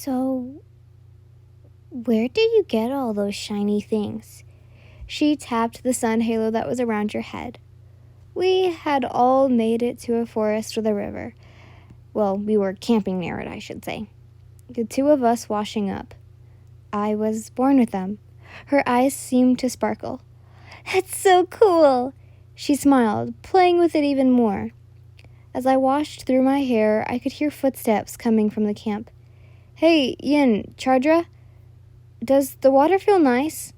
So, where did you get all those shiny things? She tapped the sun halo that was around your head. We had all made it to a forest with a river. Well, we were camping near it, I should say. The two of us washing up. I was born with them. Her eyes seemed to sparkle. That's so cool! She smiled, playing with it even more. As I washed through my hair, I could hear footsteps coming from the camp. Hey, Yin, Chardra? Does the water feel nice?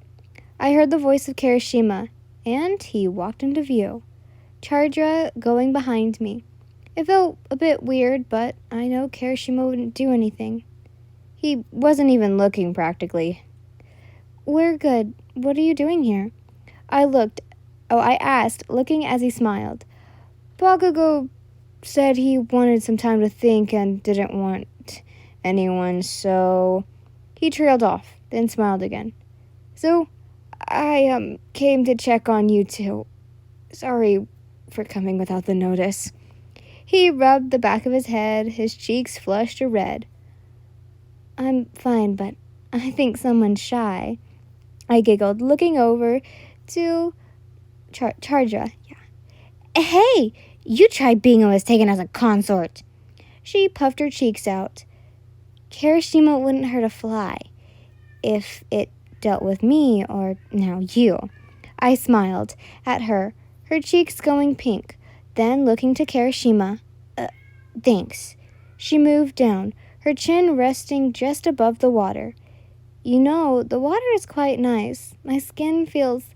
I heard the voice of Kirishima, and he walked into view. Chardra going behind me. It felt a bit weird, but I know Kirishima wouldn't do anything. He wasn't even looking, practically. We're good. What are you doing here? I asked, looking as he smiled. Bakugou said he wanted some time to think and didn't want anyone, so he trailed off, then smiled again. So, I came to check on you two. Sorry for coming without the notice. He rubbed the back of his head, his cheeks flushed a red. I'm fine, but I think someone's shy. I giggled, looking over to Chardra. Yeah. Hey, you tried being almost taken as a consort. She puffed her cheeks out. Kirishima wouldn't hurt a fly if it dealt with me or now you. I smiled at her, her cheeks going pink, then looking to Kirishima. Thanks. She moved down, her chin resting just above the water. You know, the water is quite nice. My skin feels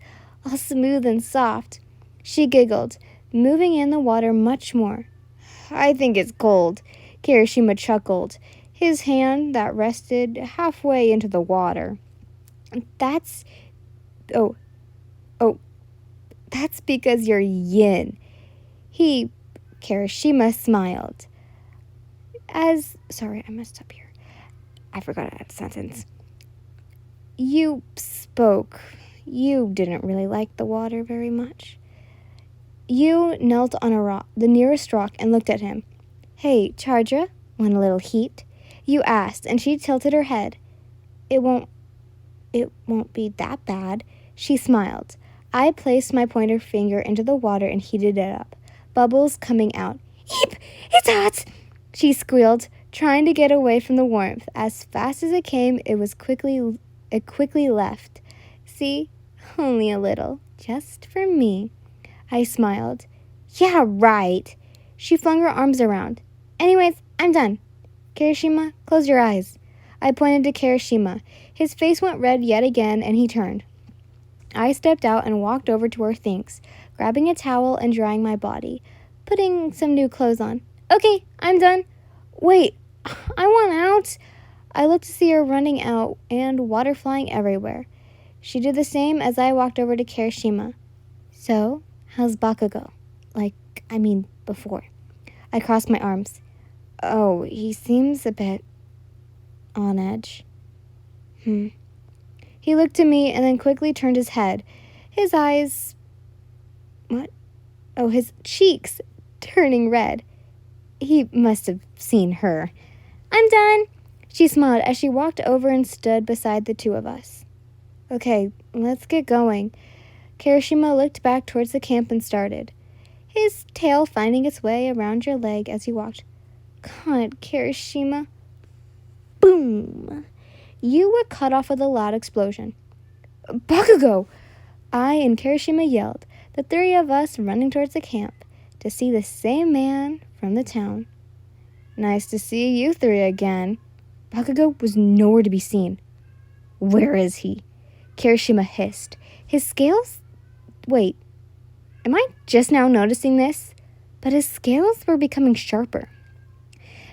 all smooth and soft. She giggled, moving in the water much more. I think it's cold, Kirishima chuckled, his hand that rested halfway into the water. That's because you're yin. Kirishima smiled. Sorry, I messed up here. I forgot a sentence. You spoke. You didn't really like the water very much. You knelt on a rock, the nearest rock, and looked at him. Hey, Chardra, want a little heat? You asked, and she tilted her head. It won't be that bad. She smiled. I placed my pointer finger into the water and heated it up, bubbles coming out. Eep! It's hot! She squealed, trying to get away from the warmth. As fast as it came, it quickly left. See? Only a little. Just for me. I smiled. Yeah, right. She flung her arms around. Anyways, I'm done. Kirishima, close your eyes. I pointed to Kirishima. His face went red yet again, and he turned. I stepped out and walked over to her things, grabbing a towel and drying my body, putting some new clothes on. Okay, I'm done. Wait, I want out. I looked to see her running out and water flying everywhere. She did the same as I walked over to Kirishima. So, how's Bakugou? Before. I crossed my arms. Oh, he seems a bit on edge. He looked at me and then quickly turned his head. His eyes... What? Oh, his cheeks turning red. He must have seen her. I'm done. She smiled as she walked over and stood beside the two of us. Okay, let's get going. Kirishima looked back towards the camp and started, his tail finding its way around your leg as he walked. God, Kirishima. Boom! You were cut off with a loud explosion. Bakugou! I and Kirishima yelled, the three of us running towards the camp to see the same man from the town. Nice to see you three again. Bakugou was nowhere to be seen. Where is he? Kirishima hissed. His scales... Wait, am I just now noticing this? But his scales were becoming sharper.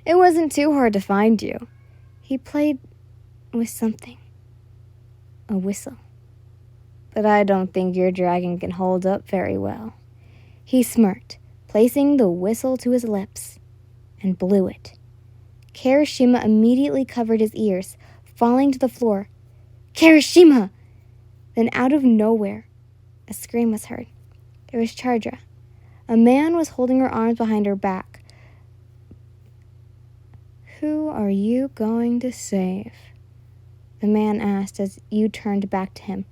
It wasn't too hard to find you. He played with something. A whistle. But I don't think your dragon can hold up very well. He smirked, placing the whistle to his lips, and blew it. Kirishima immediately covered his ears, falling to the floor. Kirishima! Then out of nowhere, a scream was heard. It was Chardra. A man was holding her arms behind her back. Who are you going to save? The man asked as you turned back to him.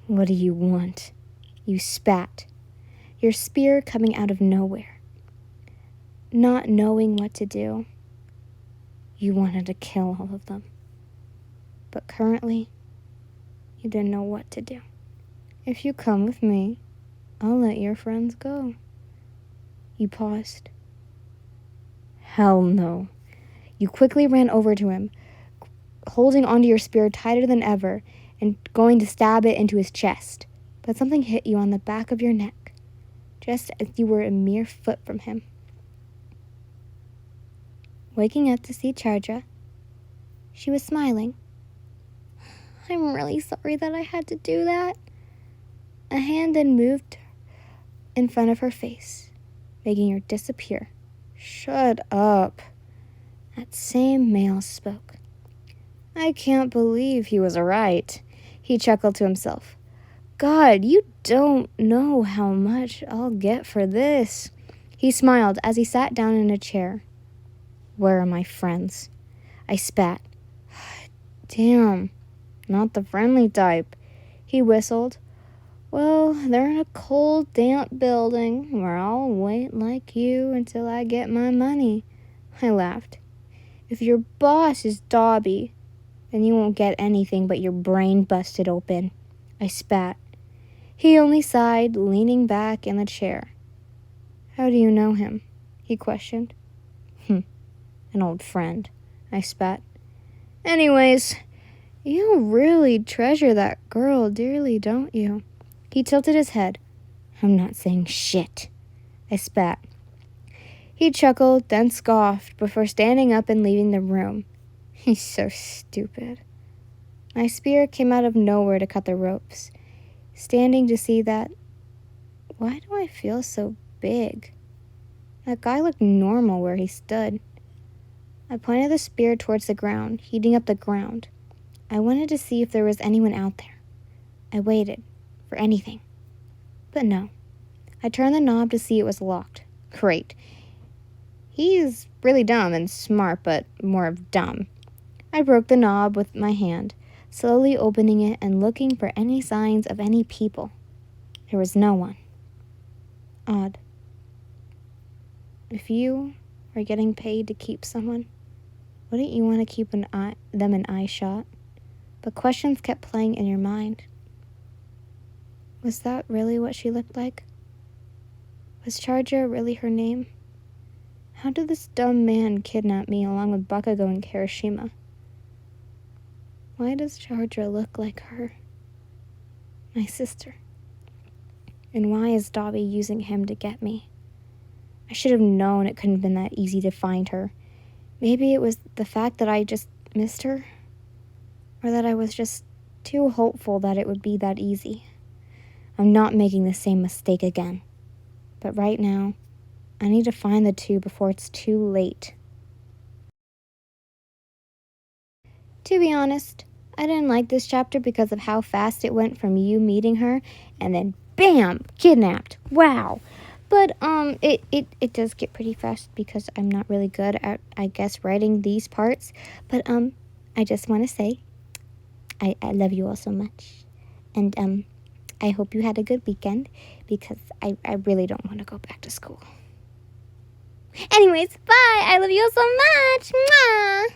What do you want? You spat, your spear coming out of nowhere. Not knowing what to do, you wanted to kill all of them. But currently, you didn't know what to do. If you come with me, I'll let your friends go. You paused. Hell no. You quickly ran over to him, holding onto your spear tighter than ever and going to stab it into his chest. But something hit you on the back of your neck, just as you were a mere foot from him. Waking up to see Charja, she was smiling. I'm really sorry that I had to do that. A hand then moved in front of her face, making her disappear. Shut up. That same male spoke. I can't believe he was right. He chuckled to himself. God, you don't know how much I'll get for this. He smiled as he sat down in a chair. Where are my friends? I spat. Damn, not the friendly type. He whistled. Well, they're in a cold, damp building where I'll wait like you until I get my money. I laughed. If your boss is Dobby, then you won't get anything but your brain busted open. I spat. He only sighed, leaning back in the chair. How do you know him? He questioned. An old friend, I spat. Anyways, you really treasure that girl dearly, don't you? He tilted his head. I'm not saying shit. I spat. He chuckled, then scoffed before standing up and leaving the room. He's so stupid. My spear came out of nowhere to cut the ropes. Standing to see that. Why do I feel so big? That guy looked normal where he stood. I pointed the spear towards the ground, heating up the ground. I wanted to see if there was anyone out there. I waited for anything. But no. I turned the knob to see it was locked. Great. He's really dumb and smart, but more of dumb. I broke the knob with my hand, slowly opening it and looking for any signs of any people. There was no one. Odd. If you are getting paid to keep someone, wouldn't you want to keep them an eye shot? But questions kept playing in your mind. Was that really what she looked like? Was Charja really her name? How did this dumb man kidnap me along with Bakugou and Kirishima? Why does Charja look like her? My sister. And why is Dobby using him to get me? I should have known it couldn't have been that easy to find her. Maybe it was the fact that I just missed her, or that I was just too hopeful that it would be that easy. I'm not making the same mistake again. But right now, I need to find the two before it's too late. To be honest, I didn't like this chapter because of how fast it went from you meeting her and then bam, kidnapped. Wow. But it does get pretty fast because I'm not really good at, I guess, writing these parts. But I just want to say I love you all so much. And I hope you had a good weekend because I really don't want to go back to school. Anyways, bye. I love you all so much. Mwah.